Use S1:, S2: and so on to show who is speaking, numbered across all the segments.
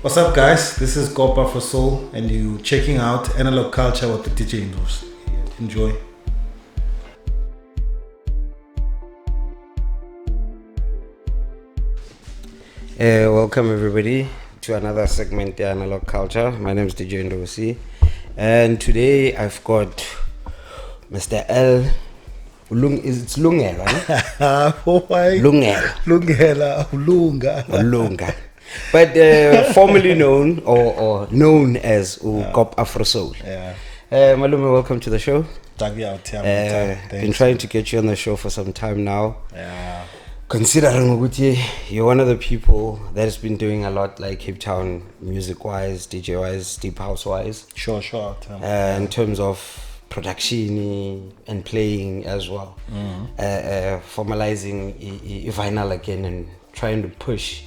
S1: What's up, guys? This is Kop Afro Soul, and you checking out Analog Culture with the DJ Ndo-C. Enjoy.
S2: Welcome everybody to another segment, the Analog Culture. My name is DJ Ndo-C, and today I've got Mr. L. It's Lungel, right?
S1: Why?
S2: Lungel.
S1: Lungela, Lunga.
S2: Lunga. But formerly known or known as Kop Afro Soul.
S1: Yeah.
S2: Malume, welcome to the show.
S1: Been
S2: trying to get you on the show for some time now.
S1: Yeah.
S2: Considering Uguti, you're one of the people that has been doing a lot, like Cape Town, music-wise, DJ-wise, deep house-wise.
S1: Sure.
S2: In terms of production and playing as well. Formalizing vinyl again and trying to push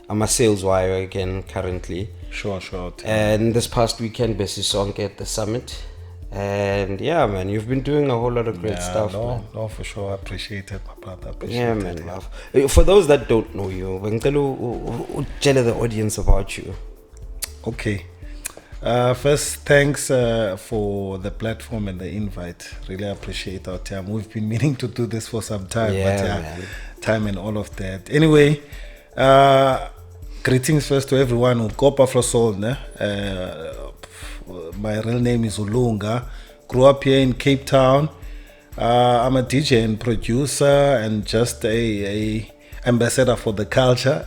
S2: my sales wire again currently.
S1: Sure.
S2: And this past weekend, Bessie Song at the summit. And yeah, man, you've been doing a whole lot of great stuff.
S1: No, for sure. I appreciate it, my brother.
S2: Love. For those that don't know you, tell the audience about you.
S1: Okay. First, thanks for the platform and the invite. Really appreciate our time. We've been meaning to do this for some time,
S2: man.
S1: Time and all of that. Anyway, greetings first to everyone who Kop Afro Soul. My real name is Ulunga. Grew up here in Cape Town. I'm a DJ and producer and just a ambassador for the culture.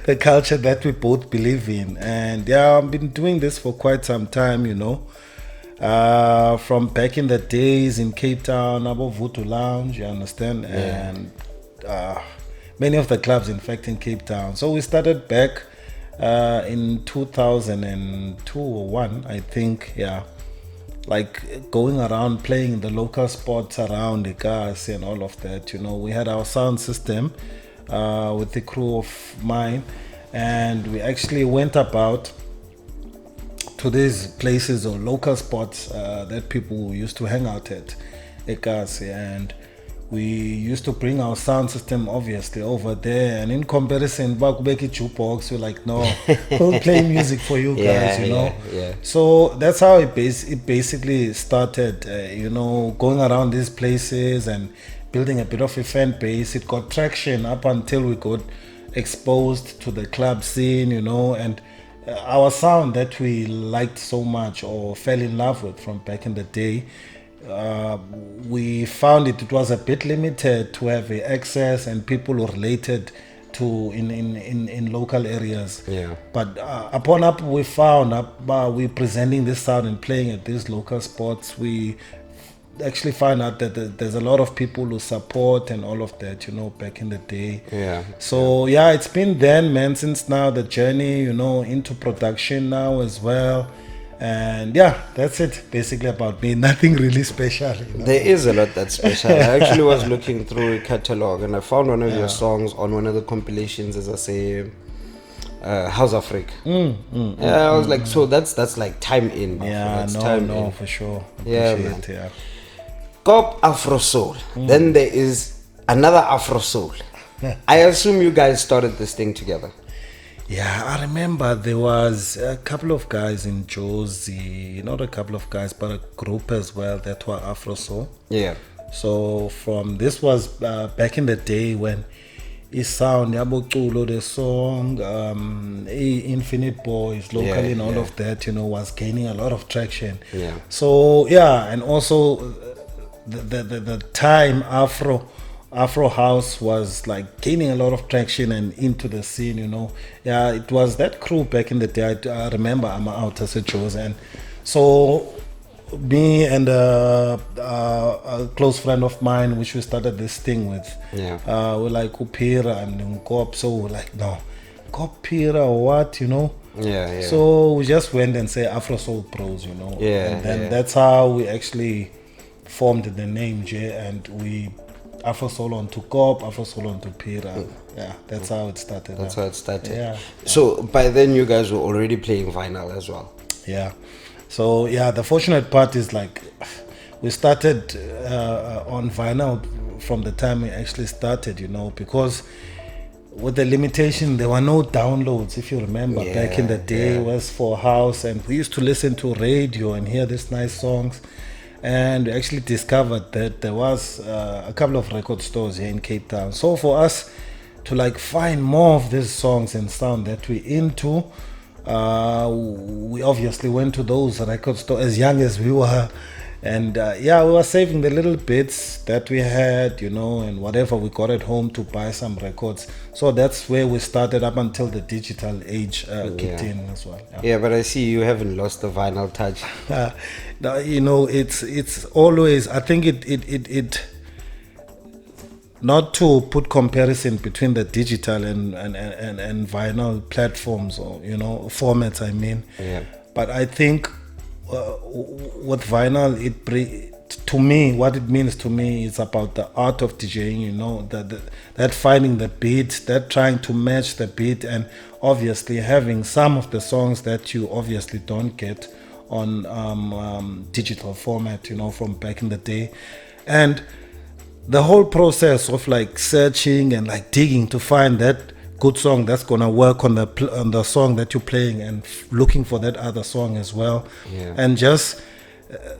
S1: The culture that we both believe in. And yeah, I've been doing this for quite some time, from back in the days in Cape Town, about Voodoo Lounge, you understand? And many of the clubs, in fact, in Cape Town. So we started back in 2002 or 1, I think, like going around playing in the local spots around the cars and all of that. We had our sound system with the crew of mine, and we actually went about to these places or local spots that people used to hang out at cars, and we used to bring our sound system obviously over there, and in comparison back jukebox, we're like, no, we'll play music for you guys,
S2: Yeah.
S1: So that's how it basically started, going around these places and building a bit of a fan base. It got traction up until we got exposed to the club scene, and our sound that we liked so much or fell in love with from back in the day, we found it was a bit limited to have access and people who related to in local areas. But upon up we found we presenting this sound and playing at these local spots, we actually find out that there's a lot of people who support and all of that, back in the day. So it's been then, man, since now the journey, into production now as well. And that's it basically about me. Nothing really special.
S2: There is a lot that's special. I actually was looking through a catalog and I found one of your songs on one of the compilations, as I say, House Africa. I was like, so that's like time in.
S1: For sure.
S2: Kop Afro Soul. Then there is another Afro Soul. I assume you guys started this thing together.
S1: Yeah, I remember there was a couple of guys in Josie, not a couple of guys, but a group as well that were Afro Soul. So this was back in the day when sound Yabo Tulo, the song, Infinite Boys, locally and all of that, was gaining a lot of traction. So and also the time Afro House was like gaining a lot of traction and into the scene, it was that crew back in the day. I remember I'm out as a chose, and so me and a close friend of mine, which we started this thing with, we're like Kupira and Kop, so we're like, no, Kopira or what, So we just went and say Afro Soul Pros, and then that's how we actually formed the name, and we Afro Soul onto Kop, Afro Soul onto Pira. That's how it started.
S2: So by then you guys were already playing vinyl as well.
S1: So the fortunate part is like we started on vinyl from the time we actually started, because with the limitation, there were no downloads. If you remember, back in the day, it was for house, and we used to listen to radio and hear these nice songs. And we actually discovered that there was a couple of record stores here in Cape Town. So for us to like find more of these songs and sound that we're into, we obviously went to those record stores as young as we were. And we were saving the little bits that we had, and whatever we got at home to buy some records. So that's where we started up until the digital age kicked in as well.
S2: Yeah, but I see you haven't lost the vinyl touch.
S1: It's always, I think it not to put comparison between the digital and vinyl platforms or formats. I mean, but I think. With vinyl, to me, what it means to me is about the art of DJing, that finding the beat, that trying to match the beat, and obviously having some of the songs that you obviously don't get on digital format, from back in the day. And the whole process of like searching and like digging to find that good song that's gonna work on the song that you're playing, and looking for that other song as well, and just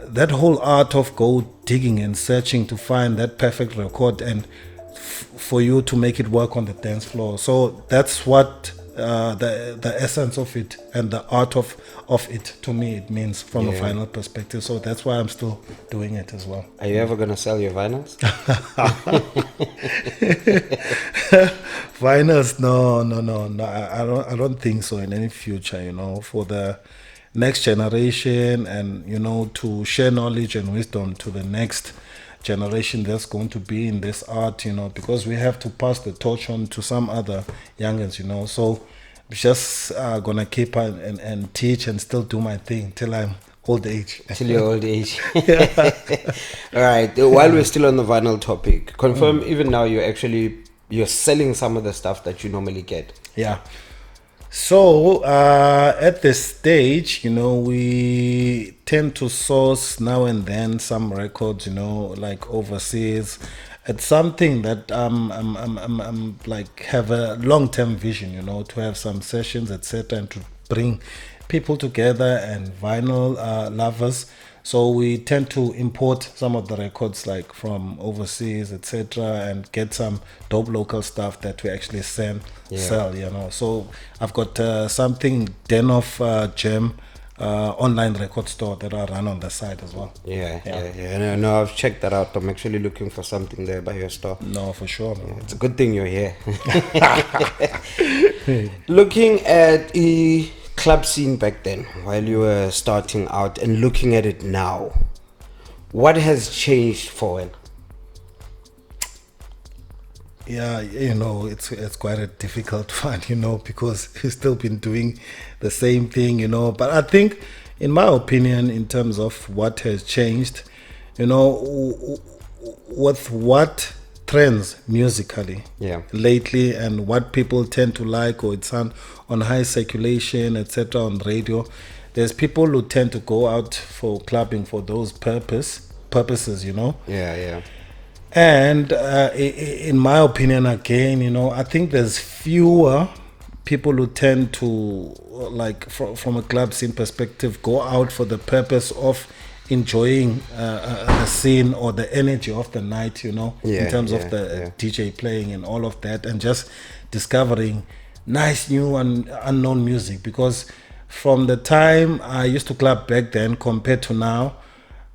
S1: that whole art of go digging and searching to find that perfect record and for you to make it work on the dance floor. So that's what the essence of it and the art of it, to me, it means from a vinyl perspective. So that's why I'm still doing it as well.
S2: Are you ever gonna sell your vinyls?
S1: Vinyls, no. I don't think so in any future. For the next generation, and to share knowledge and wisdom to the next generation that's going to be in this art, because we have to pass the torch on to some other youngins, so I'm just gonna keep and teach and still do my thing till I'm old age.
S2: Till your old age. All right, while we're still on the vinyl topic, confirm even now you're selling some of the stuff that you normally get.
S1: So at this stage, we tend to source now and then some records, like overseas. It's something that I'm like have a long-term vision, to have some sessions, etc., and to bring people together and vinyl lovers. So we tend to import some of the records like from overseas, etc., and get some dope local stuff that we actually sell. So I've got something Den of Gem online record store that I run on the side as well.
S2: No, I've checked that out. I'm actually looking for something there by your store.
S1: No, for sure.
S2: It's a good thing you're here. Looking at the club scene back then, while you were starting out, and looking at it now, what has changed for it? It's quite a difficult one, because we've still been doing the same thing, but I think, in my opinion, in terms of what has changed, with what trends musically lately, and what people tend to like, or it's on high circulation, etc., on radio, there's people who tend to go out for clubbing for those purposes, And in my opinion, again, I think there's fewer people who tend to, like, from a club scene perspective, go out for the purpose of enjoying the scene or the energy of the night, in terms of the DJ playing and all of that, and just discovering nice new and unknown music. Because from the time I used to club back then compared to now,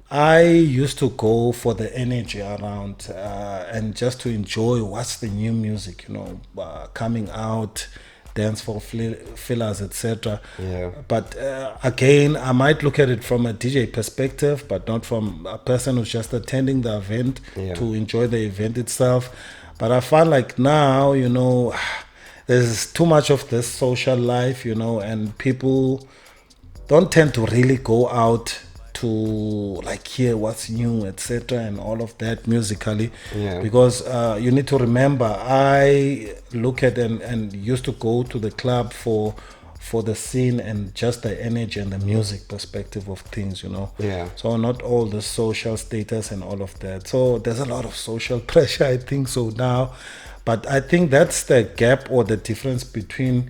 S2: I used to go for the energy around and just to enjoy what's the new music, coming out, dance for fillers, etc. But again, I might look at it from a DJ perspective, but not from a person who's just attending the event to enjoy the event itself. But I find like now, there's too much of this social life, and people don't tend to really go out to like hear what's new, etc., and all of that musically, because you need to remember, I look at and used to go to the club for the scene and just the energy and the music perspective of things, so not all the social status and all of that. So there's a lot of social pressure, I think so now,
S1: But I think that's the gap or the difference between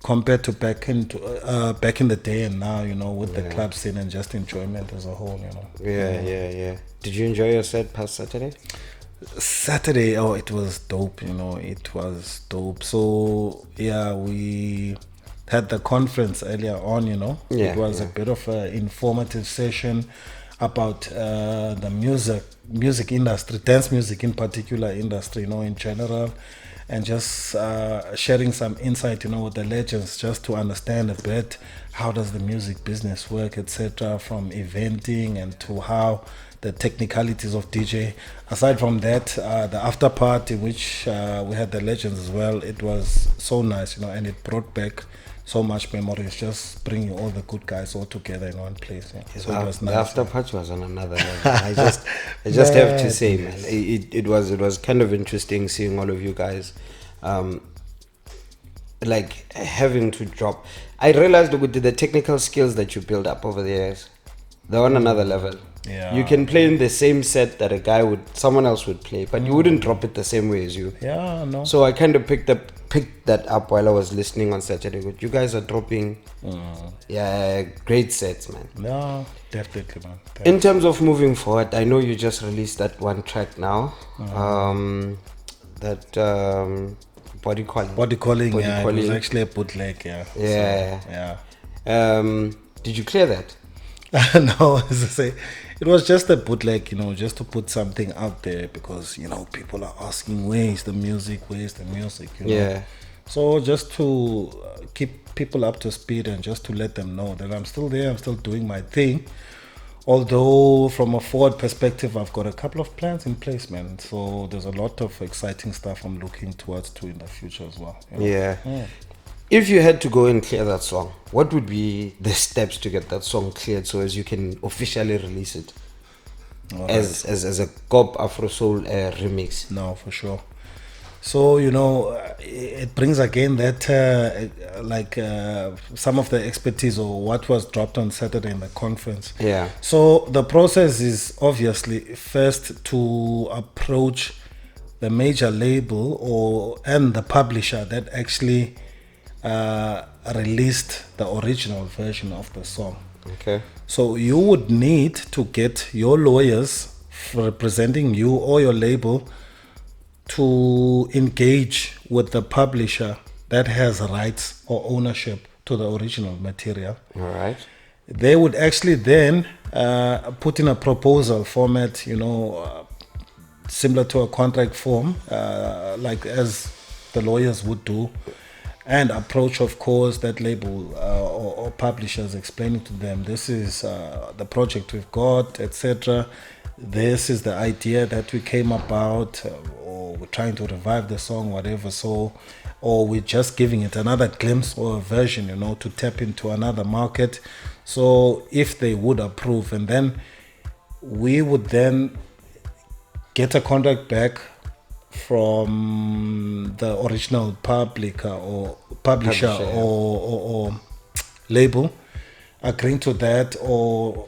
S1: compared to back in the day and now, with the club scene and just enjoyment as a whole,
S2: Yeah. Did you enjoy your set past Saturday?
S1: Saturday, it was dope, it was dope. So, we had the conference earlier on, it was a bit of an informative session about the music industry, dance music in particular industry, in general, and just sharing some insight, with the legends, just to understand a bit how does the music business work, etc., from eventing and to how the technicalities of DJ. Aside from that, the after party, which we had the legends as well, it was so nice, and it brought back so much memories, just bringing all the good guys all together in one place. So it was nice.
S2: The after party was on another level. I just have to say, man, it was kind of interesting seeing all of you guys, like having to drop. I realized with the technical skills that you build up over the years, they're on another level.
S1: Yeah.
S2: You can play in the same set that someone else would play, but you wouldn't drop it the same way as you.
S1: Yeah, no.
S2: So I kind of picked that up while I was listening on Saturday. But you guys are dropping, great sets, man.
S1: Yeah, definitely, man.
S2: In terms of moving forward, I know you just released that one track now. Body calling.
S1: Body calling. It was actually a bootleg.
S2: Yeah. Did you clear that?
S1: No, as I say, it was just a bootleg, just to put something out there, because people are asking where's the music.
S2: Yeah.
S1: So just to keep people up to speed and just to let them know that I'm still there, I'm still doing my thing. Although from a forward perspective, I've got a couple of plans in place, man. So there's a lot of exciting stuff I'm looking towards to in the future as well.
S2: Yeah. If you had to go and clear that song, what would be the steps to get that song cleared so as you can officially release it as a Kop Afro Soul remix?
S1: No, for sure. So, it brings again that some of the expertise or what was dropped on Saturday in the conference.
S2: Yeah.
S1: So the process is obviously first to approach the major label and the publisher that actually released the original version of the song.
S2: Okay.
S1: So you would need to get your lawyers representing you or your label to engage with the publisher that has rights or ownership to the original material.
S2: All right.
S1: They would actually then put in a proposal format, similar to a contract form, like as the lawyers would do, and approach, of course, that label or publishers, explaining to them this is the project we've got, etc. This is the idea that we came about, or we're trying to revive the song, whatever. So, or we're just giving it another glimpse or a version, to tap into another market. So if they would approve, and then we would then get a contract back from the original publisher or label, agreeing to that, or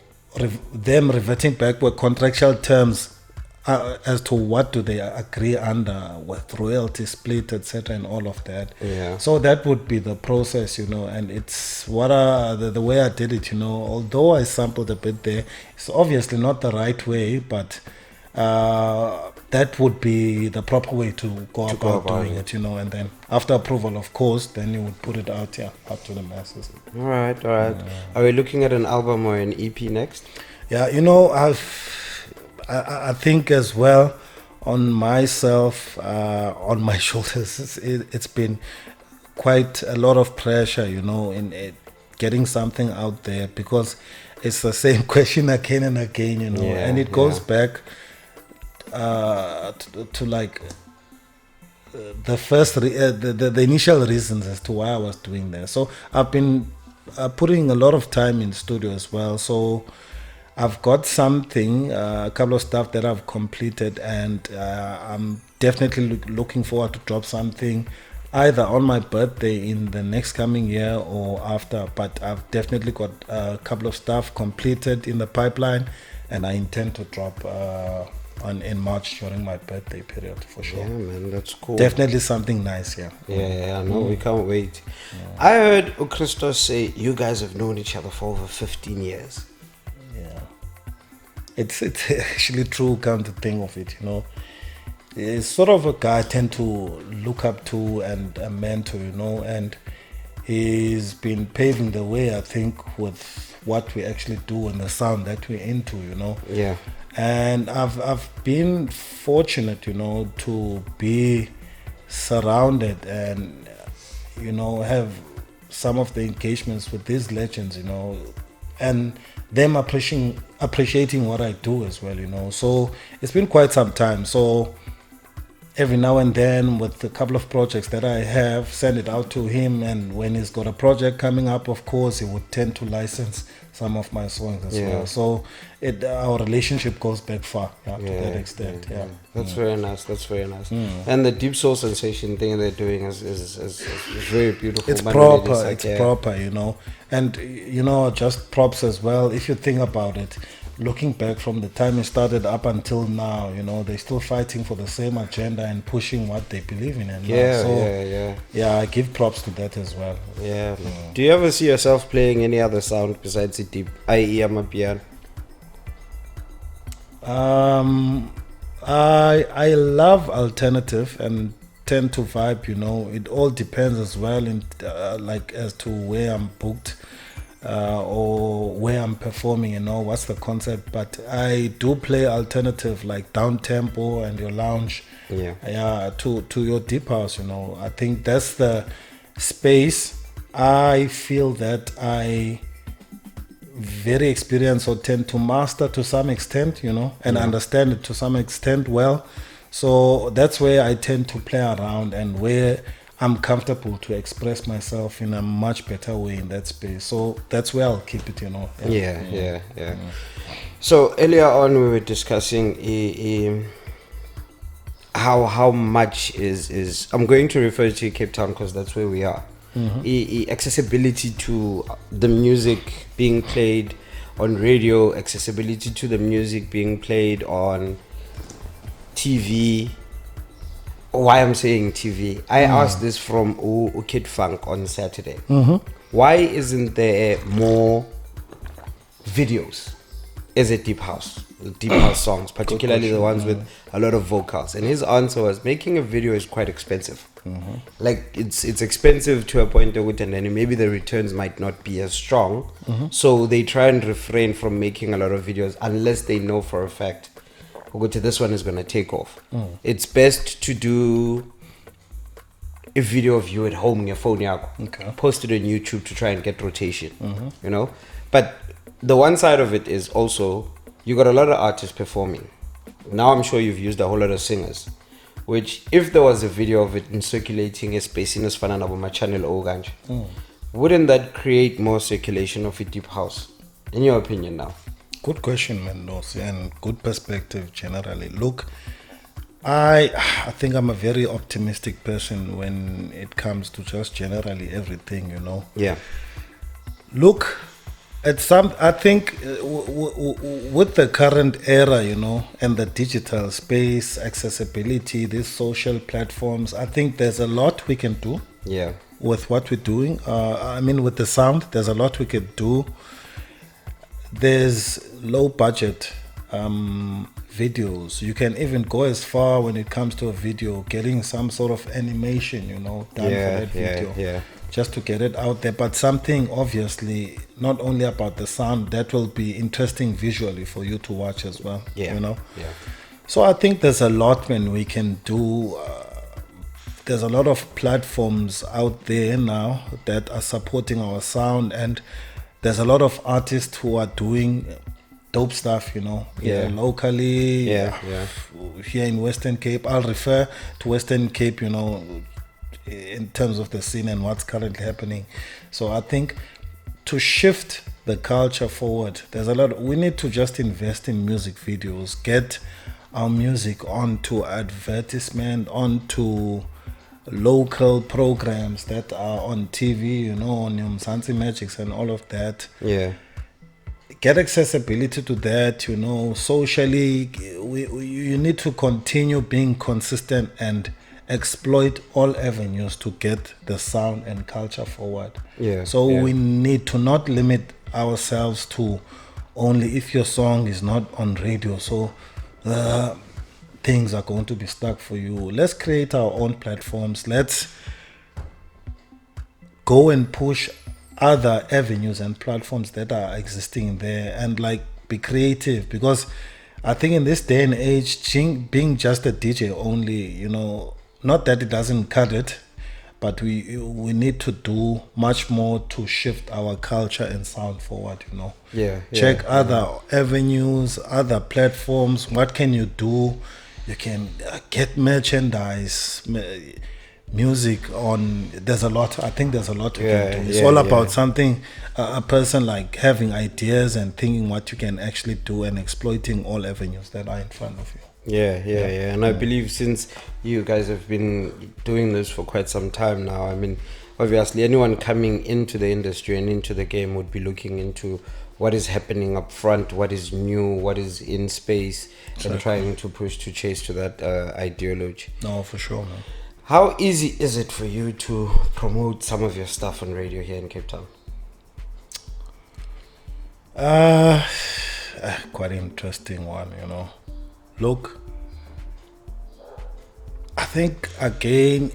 S1: them reverting back with contractual terms as to what do they agree under, with royalty split, etc., and all of that.
S2: Yeah.
S1: So that would be the process, and it's what the way I did it, although I sampled a bit there, it's obviously not the right way, but that would be the proper way to go about doing it, and then after approval, of course, then you would put it out, up to the masses.
S2: All right. Are we looking at an album or an EP next?
S1: Yeah, I think as well, on myself, on my shoulders, it's been quite a lot of pressure, in getting something out there, because it's the same question again and again, and it goes back to like the first the initial reasons as to why I was doing that. So I've been putting a lot of time in studio as well. So I've got something, a couple of stuff that I've completed, and I'm definitely looking forward to drop something either on my birthday in the next coming year or after. But I've definitely got a couple of stuff completed in the pipeline, and I intend to drop in March during my birthday period, for sure.
S2: Yeah, man, that's cool.
S1: Definitely something nice, yeah.
S2: Yeah, no, we can't wait. I heard Christos say you guys have known each other for over 15 years.
S1: Yeah. It's actually true, come to think of it, you know. He's sort of a guy I tend to look up to and a mentor, you know, and he's been paving the way, I think, with what we actually do and the sound that we're into, you know.
S2: Yeah.
S1: And I've been fortunate, you know, to be surrounded and, you know, have some of the engagements with these legends, you know, and them appreciating what I do as well, you know. So it's been quite some time. So every now and then, with a couple of projects that I have, send it out to him, and when he's got a project coming up, of course, he would tend to license some of my songs as well. So our relationship goes back far, to that extent. Yeah.
S2: That's very nice. That's very nice. And the deep soul sensation thing they're doing is very beautiful.
S1: It's proper. It's proper, you know. And, you know, just props as well. If you think about it, looking back from the time it started up until now, you know, they're still fighting for the same agenda and pushing what they believe in. And I give props to that as well.
S2: Yeah. Do you ever see yourself playing any other sound besides the deep, i.e. Amapiano?
S1: I love alternative and tend to vibe, you know. It all depends as well in like as to where I'm booked. Or where I'm performing, you know, what's the concept. But I do play alternative, like down tempo and your lounge, to your deep house, you know. I think that's the space I feel that I very experienced or tend to master to some extent, you know, and understand it to some extent well. So that's where I tend to play around and where I'm comfortable to express myself in a much better way in that space. So that's where I'll keep it, you know.
S2: Yeah. So earlier on we were discussing how much is I'm going to refer to Cape Town because that's where we are. Accessibility to the music being played on radio, accessibility to the music being played on TV. Why I'm saying TV, I asked this from Kid Funk on Saturday. Why isn't there more videos as a deep house songs, particularly the ones with a lot of vocals? And his answer was, making a video is quite expensive. Like it's expensive to a point and then maybe the returns might not be as strong. So they try and refrain from making a lot of videos unless they know for a fact this one is going to take off. It's best to do a video of you at home on your phone, post it on YouTube to try and get rotation, you know. But the one side of it is also you got a lot of artists performing. Now I'm sure you've used a whole lot of singers, which if there was a video of it in circulating a space in this my channel Oganj, wouldn't that create more circulation of a deep house, in your opinion now?
S1: Good question, man, Ndo-C, and good perspective generally. Look, I think I'm a very optimistic person when it comes to just generally everything, you know.
S2: Yeah.
S1: Look, I think with the current era, you know, and the digital space, accessibility, these social platforms, I think there's a lot we can do.
S2: Yeah.
S1: With what we're doing. I mean, with the sound, there's a lot we could do. There's low budget videos. You can even go as far when it comes to a video, getting some sort of animation, you know, done for that video, just to get it out there. But something obviously not only about the sound, that will be interesting visually for you to watch as well. You know. So I think there's a lot when we can do. There's a lot of platforms out there now that are supporting our sound, and there's a lot of artists who are doing dope stuff, you know, locally, here in Western Cape. I'll refer to Western Cape, you know, in terms of the scene and what's currently happening. So I think to shift the culture forward, there's a lot. We need to just invest in music videos, get our music onto advertisement, onto local programs that are on TV, you know, on Mzansi Magics and all of that. get accessibility to that, you know, socially. You need to continue being consistent and exploit all avenues to get the sound and culture forward. So we need to not limit ourselves to only if your song is not on radio, so things are going to be stuck for you. Let's create our own platforms. Let's go and push other avenues and platforms that are existing there, and like be creative, because I think in this day and age, being just a DJ only, you know, not that it doesn't cut it, but we need to do much more to shift our culture and sound forward, you know. Check other avenues, other platforms. What can you do? You can get merchandise, music on. There's a lot. I think there's a lot you can do. It's all about something, a person like having ideas and thinking what you can actually do and exploiting all avenues that are in front of you.
S2: And I believe since you guys have been doing this for quite some time now, I mean, obviously anyone coming into the industry and into the game would be looking into what is happening up front, what is new, what is in space, and trying to push to chase to that ideology.
S1: No, for sure, man.
S2: How easy is it for you to promote some of your stuff on radio here in Cape Town?
S1: Quite an interesting one, you know. Look, I think again,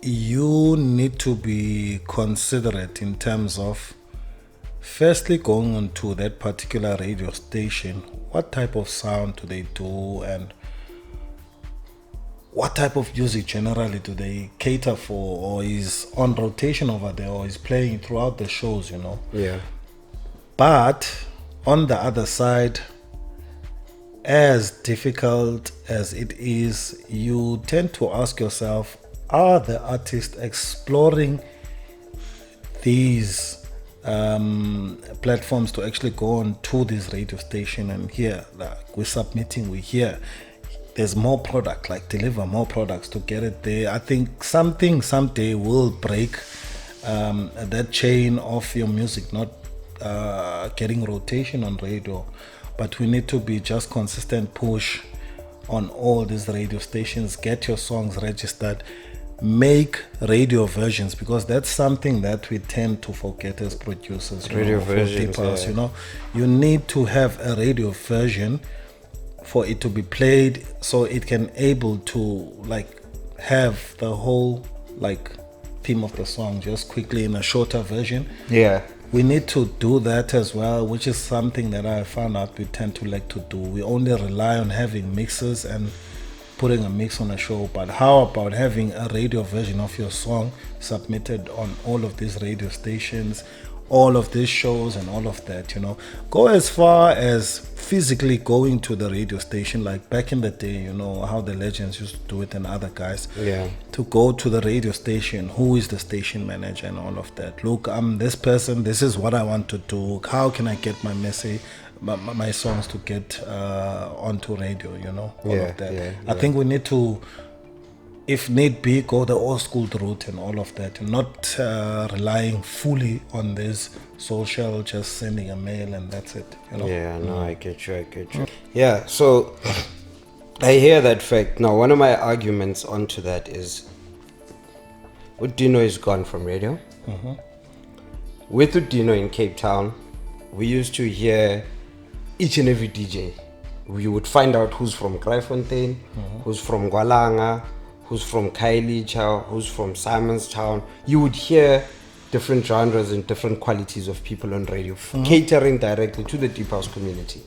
S1: you need to be considerate in terms of firstly going on to that particular radio station. What type of sound do they do, and what type of music generally do they cater for, or is on rotation over there, or is playing throughout the shows, you know? But on the other side, as difficult as it is, you tend to ask yourself, are the artists exploring these platforms to actually go on to this radio station and hear, like we're submitting, we hear there's more product, like deliver more products to get it there. I think something someday will break that chain of your music not getting rotation on radio. But we need to be just consistent push on all these radio stations, get your songs registered, make radio versions, because that's something that we tend to forget as producers.
S2: Radio versions,
S1: you know, you need to have a radio version for it to be played, so it can able to like have the whole like theme of the song just quickly in a shorter version. We need to do that as well, which is something that I found out we tend to like to do. We only rely on having mixes and putting a mix on a show, but how about having a radio version of your song submitted on all of these radio stations, all of these shows and all of that, you know? Go as far as physically going to the radio station, like back in the day, you know, how the legends used to do it and other guys. To go to the radio station, who is the station manager and all of that. Look, I'm this person, this is what I want to do. How can I get my message, my songs to get onto radio, you know, all of that. I think we need to, if need be, go the old school route and all of that, and not relying fully on this social, just sending a mail and that's it, you know.
S2: I get you. So I hear that fact. Now, one of my arguments onto that is, Udino is gone from radio. With Udino in Cape Town, we used to hear each and every DJ. We would find out who's from Kraaifontein, who's from Gwalanga, who's from Khayelitsha, who's from Simonstown. You would hear different genres and different qualities of people on radio, catering directly to the deep house community.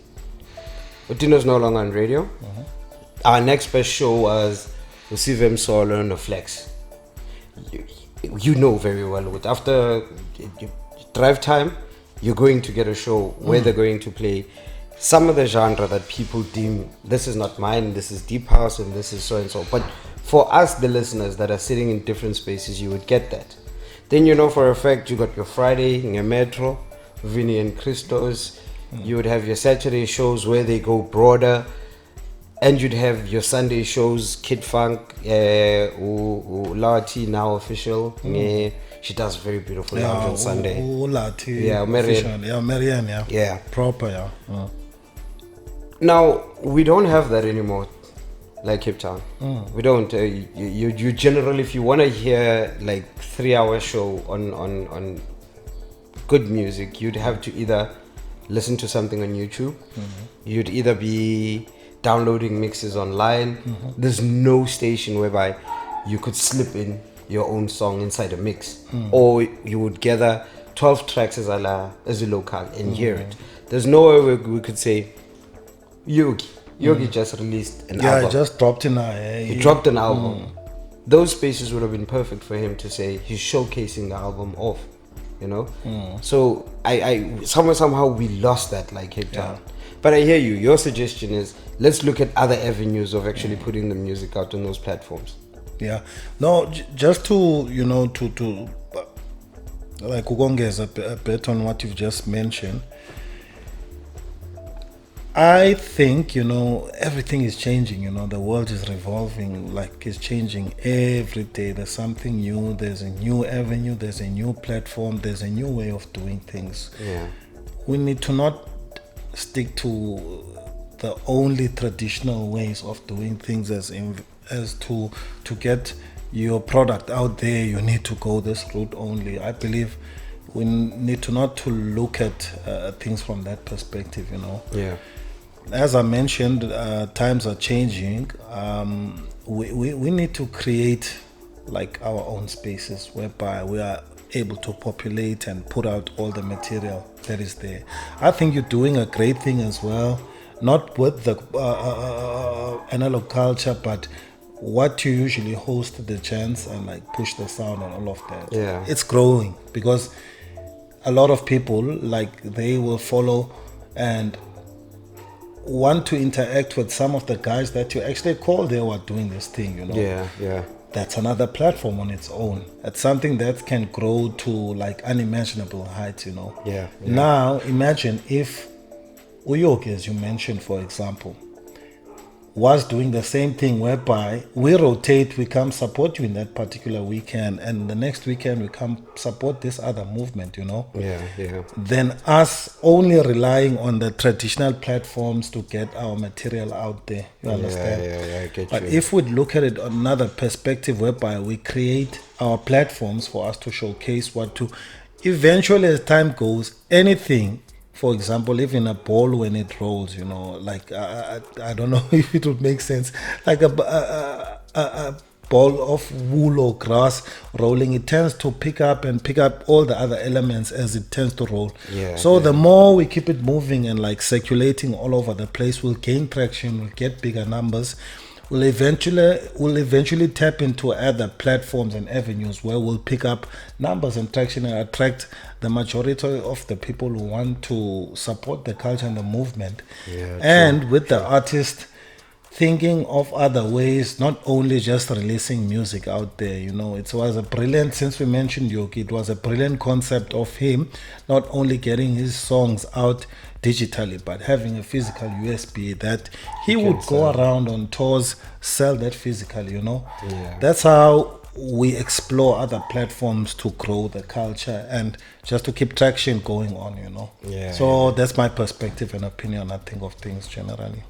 S2: Udino's no longer on radio. Our next best show was Usivem Solo and Flex. You know very well, with after drive time, you're going to get a show where they're going to play some of the genre that people deem, this is not mine, this is deep house and this is so and so. But for us, the listeners that are sitting in different spaces, you would get that. Then you know for a fact you got your Friday in your Metro, Vinny and Christos. You would have your Saturday shows where they go broader, and you'd have your Sunday shows, Kid Funk, Lati now official, She does very beautiful lounge on Sunday.
S1: Marianne,
S2: yeah.
S1: Proper, yeah.
S2: Now, we don't have that anymore, like Cape Town. We don't. You generally, if you want to hear like 3-hour show on good music, you'd have to either listen to something on YouTube. You'd either be downloading mixes online. There's no station whereby you could slip in your own song inside a mix, or you would gather 12 tracks as a local and hear it. There's no way we could say Yogi just released an album.
S1: Yeah, just dropped in.
S2: He dropped an album. Those spaces would have been perfect for him to say he's showcasing the album off, you know. So I somehow we lost that, like Cape Town. But I hear you. Your suggestion is let's look at other avenues of actually putting the music out on those platforms.
S1: Yeah, no, just to to like ukongeza a bit on what you've just mentioned. I think everything is changing. The world is revolving, like it's changing every day. There's something new. There's a new avenue. There's a new platform. There's a new way of doing things.
S2: Yeah,
S1: we need to not stick to the only traditional ways of doing things as to get your product out there. You need to go this route only. I believe we need to not to look at things from that perspective.
S2: Yeah.
S1: As I mentioned, times are changing. We need to create like our own spaces whereby we are able to populate and put out all the material that is there. I think you're doing a great thing as well, not with the analog culture, but what you usually host the chants and like push the sound and all of that.
S2: Yeah,
S1: it's growing because a lot of people like they will follow and want to interact with some of the guys that you actually call they were doing this thing.
S2: Yeah.
S1: That's another platform on its own. It's something that can grow to like unimaginable heights.
S2: Yeah.
S1: Now imagine if Uyoki, as you mentioned, for example, was doing the same thing whereby we rotate, we come support you in that particular weekend, and the next weekend we come support this other movement.
S2: Yeah.
S1: Then us only relying on the traditional platforms to get our material out there. You understand?
S2: Yeah, I get
S1: but
S2: you.
S1: if we look at it on another perspective whereby we create our platforms for us to showcase what to, eventually as time goes, anything. For example, even a ball when it rolls, like I don't know if it would make sense, like a ball of wool or grass rolling, it tends to pick up all the other elements as it tends to roll. The more we keep it moving and like circulating all over the place, we'll gain traction, we'll get bigger numbers. We'll eventually tap into other platforms and avenues where we'll pick up numbers and traction and attract the majority of the people who want to support the culture and the movement. And with the artist thinking of other ways, not only just releasing music out there. It was a brilliant, since we mentioned Yogi, it was a brilliant concept of him not only getting his songs out digitally, but having a physical USB that he would go around on tours, sell that physically. That's how we explore other platforms to grow the culture and just to keep traction going on. So that's my perspective and opinion, I think, of things generally.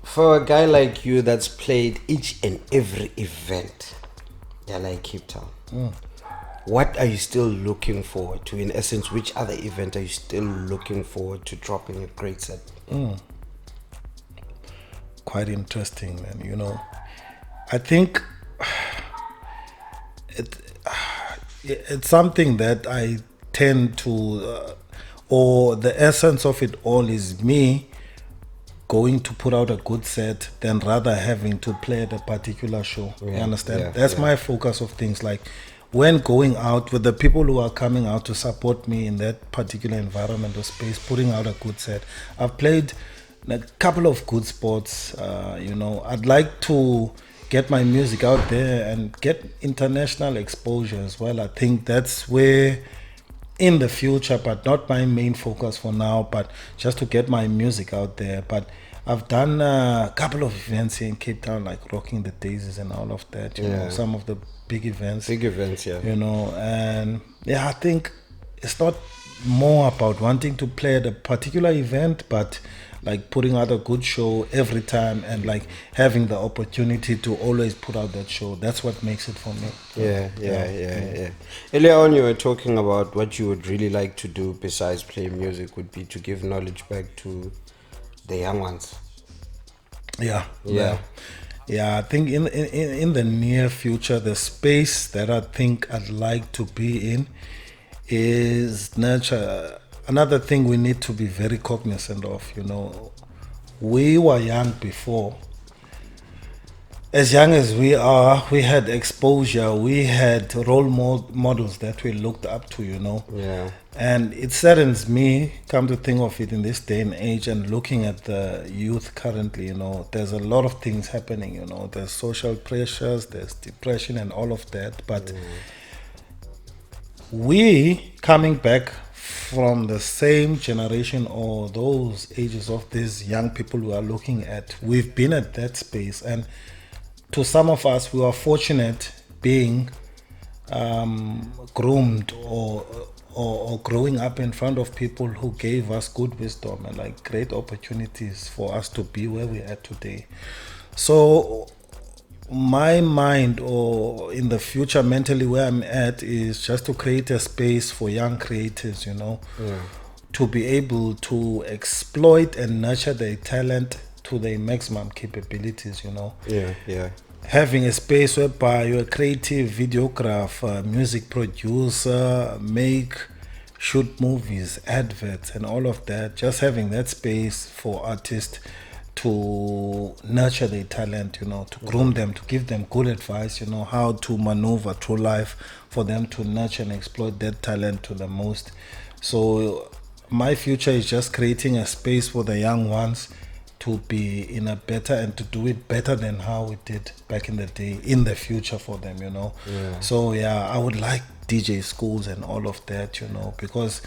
S2: For a guy like you that's played each and every event, like Cape Town, what are you still looking forward to? In essence, which other event are you still looking forward to dropping a great set?
S1: Quite interesting, man. I think it's something that I tend to, or the essence of it all is me going to put out a good set than rather having to play at a particular show. You understand? That's my focus of things. Like when going out with the people who are coming out to support me in that particular environment or space, putting out a good set. I've played a couple of good spots. I'd like to get my music out there and get international exposure as well. I think that's where in the future, but not my main focus for now, but just to get my music out there. But I've done a couple of events here in Cape Town, like Rocking the Daisies and all of that. You know, some of the big events.
S2: Yeah.
S1: You know, and I think it's not more about wanting to play at a particular event, but like putting out a good show every time and like having the opportunity to always put out that show. That's what makes it for me.
S2: Yeah. Earlier on you were talking about what you would really like to do besides play music would be to give knowledge back to the young ones.
S1: Yeah. I think in the near future, the space that I think I'd like to be in is nurture. Another thing we need to be very cognizant of, you know, we were young before. As young as we are, we had exposure, we had role models that we looked up to, you know.
S2: Yeah.
S1: And it saddens me, come to think of it, in this day and age and looking at the youth currently, you know, there's a lot of things happening, you know. There's social pressures, there's depression and all of that. But we coming back from the same generation or those ages of these young people we are looking at, we've been at that space, and to some of us we are fortunate being groomed or growing up in front of people who gave us good wisdom and like great opportunities for us to be where we're at today. So my mind, or in the future mentally where I'm at, is just to create a space for young creators, you know, to be able to exploit and nurture their talent to their maximum capabilities, you know. Having a space whereby you're a creative videographer, music producer, shoot movies, adverts and all of that. Just having that space for artists to nurture their talent, you know, to groom them, to give them good advice, you know, how to maneuver through life for them to nurture and exploit that talent to the most. So my future is just creating a space for the young ones to be in a better and to do it better than how we did back in the day in the future for them, you know. So I would like DJ schools and all of that, you know, because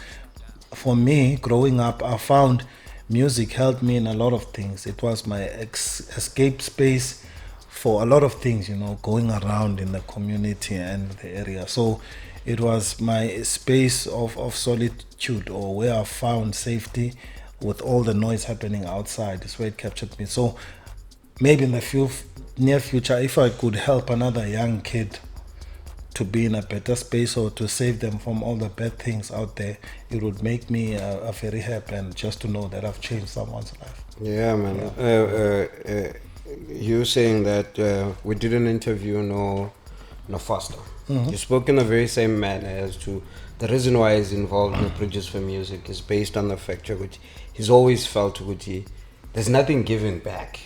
S1: for me growing up, I found music helped me in a lot of things. It was my escape space for a lot of things, you know, going around in the community and the area. So it was my space of solitude, or where I found safety with all the noise happening outside. Is where it captured me. So maybe in the near future, if I could help another young kid to be in a better space or to save them from all the bad things out there, it would make me very happy, and just to know that I've changed someone's life.
S2: Yeah, man. You saying that we did an interview, no Foster. You spoke in the very same manner as to the reason why he's involved in Bridges for Music is based on the fact that he's always felt that there's nothing given back.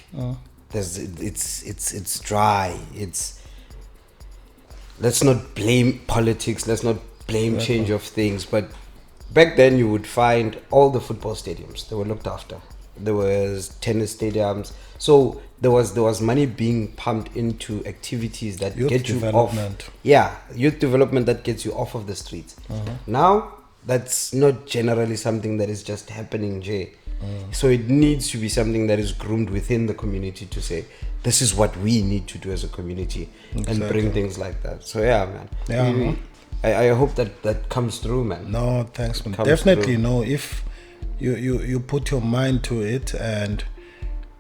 S2: It's dry. Let's not blame politics, let's not blame change of things, but back then you would find all the football stadiums, they were looked after. There was tennis stadiums, so there was money being pumped into activities that get you off. Youth development that gets you off of the streets. Now that's not generally something that is just happening, Jay. So it needs to be something that is groomed within the community to say, this is what we need to do as a community, and bring things like that. So man, I hope that comes through, man.
S1: No, thanks, man. Definitely, no. If you put your mind to it and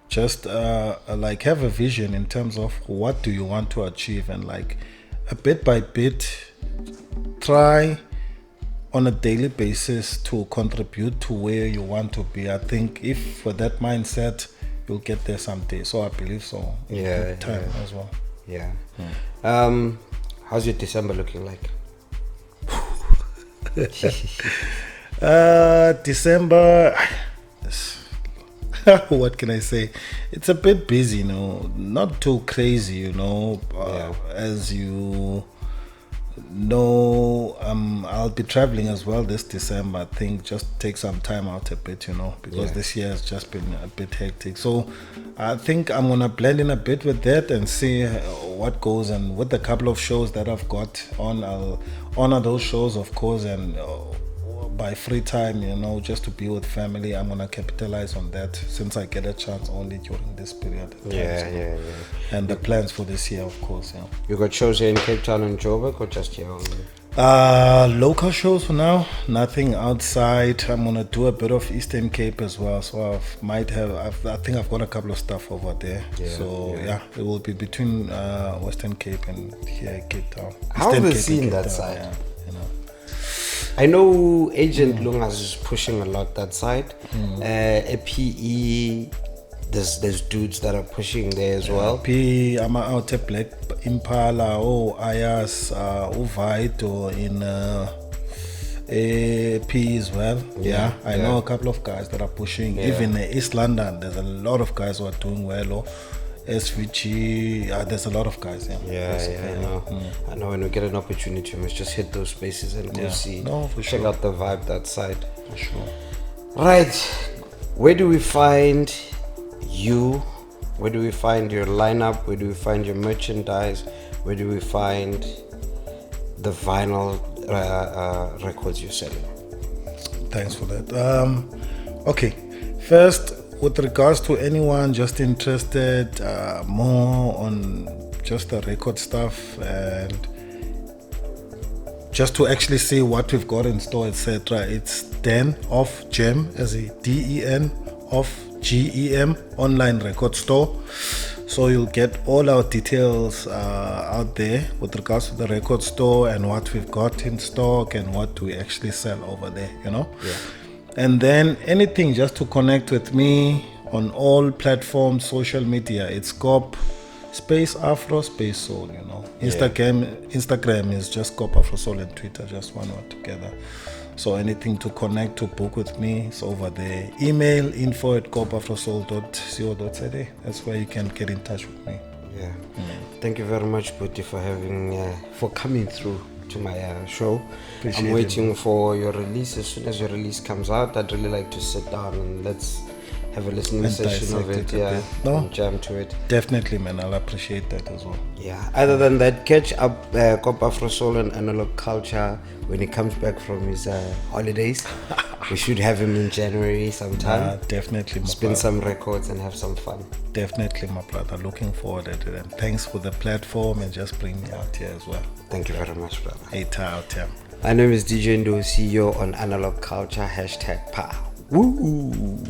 S1: just like have a vision in terms of what do you want to achieve, and like a bit by bit try on a daily basis to contribute to where you want to be. I think if for that mindset, you'll get there someday. So I believe so. Time as well.
S2: How's your December looking like?
S1: December, what can I say? It's a bit busy, you know, not too crazy, you know. As you know, I'll be traveling as well this December. I think just take some time out a bit, you know, because this year has just been a bit hectic. So I think I'm gonna blend in a bit with that and see what goes. And with a couple of shows that I've got on, I'll honor those shows, of course, and by free time, you know, just to be with family, I'm gonna capitalize on that since I get a chance only during this period.
S2: Yeah.
S1: And the plans for this year, of course, yeah.
S2: You got shows here in Cape Town and Joburg, or just here only?
S1: Local shows for now, nothing outside. I'm gonna do a bit of Eastern Cape as well, so I think I've got a couple of stuff over there. It will be between Western Cape and here Cape Town.
S2: How's the scene that side? Yeah, you know. I know Agent Lungas is pushing a lot that side. PE, there's dudes that are pushing there as well.
S1: PE, I'm out at Black Impala, Ayas, Vito in PE as well. I know a couple of guys that are pushing. Even East London, there's a lot of guys who are doing well. SVG, there's a lot of guys.
S2: I know. I know. When we get an opportunity, we must just hit those spaces and go see.
S1: No, for
S2: check
S1: sure.
S2: out the vibe that side.
S1: For sure.
S2: Right. Where do we find you? Where do we find your lineup? Where do we find your merchandise? Where do we find the vinyl records you're selling?
S1: Thanks for that. Okay, first, with regards to anyone just interested more on just the record stuff and just to actually see what we've got in store, etc., it's Den of Gem, as a DEN of GEM online record store. So you'll get all our details out there with regards to the record store and what we've got in stock and what we actually sell over there, you know. And then anything just to connect with me on all platforms, social media, it's Kop Afro Soul, you know. Instagram is just Kop Afro Soul, and Twitter just one word together. So anything to connect, to book with me, it's over there. Email info@kopafrosoul.co.za. That's where you can get in touch with me.
S2: Thank you very much, Bootty, for coming through to my show.
S1: Appreciate
S2: I'm waiting for your release. As soon as your release comes out, I'd really like to sit down and let's have a listening session of it, and jam to it.
S1: Definitely, man. I'll appreciate that as well.
S2: Other than that, catch up Kop Afro Soul and Analogue Culture when he comes back from his holidays. We should have him in January sometime.
S1: Definitely, my
S2: spin some records and have some fun.
S1: Definitely, my brother. Looking forward to it. And thanks for the platform and just bring me out here as well.
S2: Thank you very much, brother.
S1: Out here.
S2: My name is DJ Ndo-C on Analogue Culture #PA. Woo!